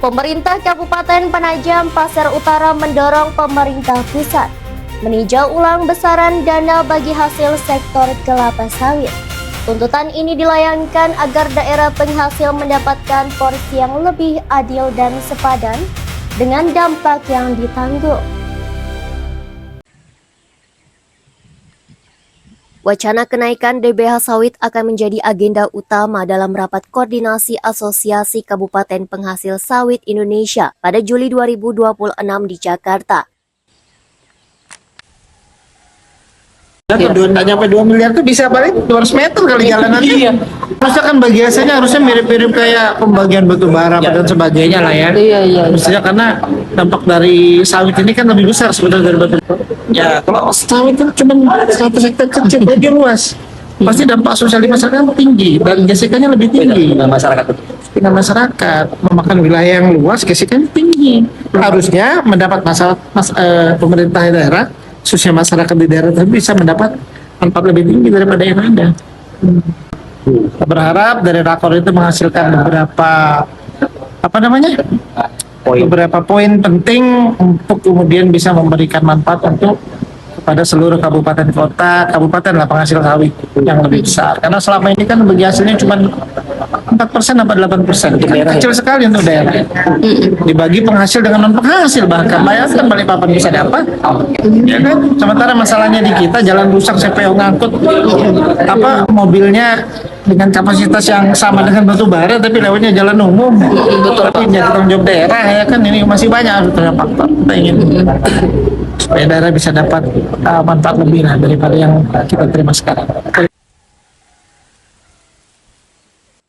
Pemerintah Kabupaten Penajam Pasir Utara mendorong pemerintah pusat meninjau ulang besaran dana bagi hasil sektor kelapa sawit. Tuntutan ini dilayangkan agar daerah penghasil mendapatkan porsi yang lebih adil dan sepadan dengan dampak yang ditanggung. Wacana kenaikan DBH sawit akan menjadi agenda utama dalam rapat koordinasi Asosiasi Kabupaten Penghasil Sawit Indonesia pada Juli 2026 di Jakarta. Nggak nyampe 2 miliar tuh bisa paling 200 meter kali jalanannya. Iya. Harusnya kan biasanya harusnya mirip-mirip kayak pembagian batu bara dan sebagainya lah ya. Iya. Maksudnya karena dampak dari sawit ini kan lebih besar sebenarnya dari batu bara. Ya kalau sawit kan cuma 100 hektar kecil, lebih luas. Pasti dampak sosial di masyarakat tinggi dan gesekannya lebih tinggi. Dengan masyarakat memakan wilayah yang luas, gesekannya tinggi. Harusnya mendapat pemerintah daerah, khususnya masyarakat di daerah itu bisa mendapat manfaat lebih tinggi daripada yang ada. Kita berharap dari rakor itu menghasilkan beberapa poin penting untuk kemudian bisa memberikan manfaat untuk kepada seluruh kabupaten kota, kabupaten lah penghasil sawit yang lebih besar. Karena selama ini kan bagi hasilnya cuma 4% apa 8%. Kecil sekali untuk daerah. Dibagi penghasil dengan non penghasil, bahkan bayangkan Balikpapan bisa dapat. Ya kan? Sementara masalahnya di kita jalan rusak, CPO ngangkut mobilnya dengan kapasitas yang sama dengan batu bara tapi lewatnya jalan umum. Tapi jadi tanggung jawab daerah ya kan, ini masih banyak faktor. Kita ingin supaya daerah bisa dapat manfaat lebih lah daripada yang kita terima sekarang.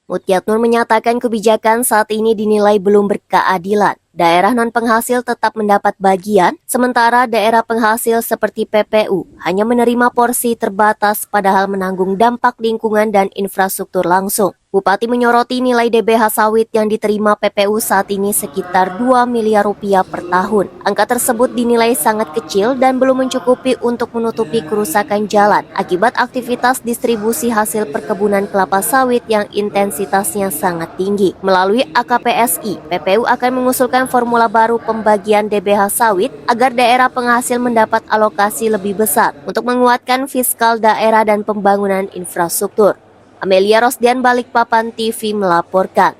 Mutyat Nur menyatakan kebijakan saat ini dinilai belum berkeadilan. Daerah non-penghasil tetap mendapat bagian, sementara daerah penghasil seperti PPU hanya menerima porsi terbatas padahal menanggung dampak lingkungan dan infrastruktur langsung. Bupati menyoroti nilai DBH sawit yang diterima PPU saat ini sekitar 2 miliar rupiah per tahun. Angka tersebut dinilai sangat kecil dan belum mencukupi untuk menutupi kerusakan jalan akibat aktivitas distribusi hasil perkebunan kelapa sawit yang intensitasnya sangat tinggi. Melalui AKPSI, PPU akan mengusulkan formula baru pembagian DBH sawit agar daerah penghasil mendapat alokasi lebih besar untuk menguatkan fiskal daerah dan pembangunan infrastruktur. Amelia Rosdian, Balikpapan TV melaporkan.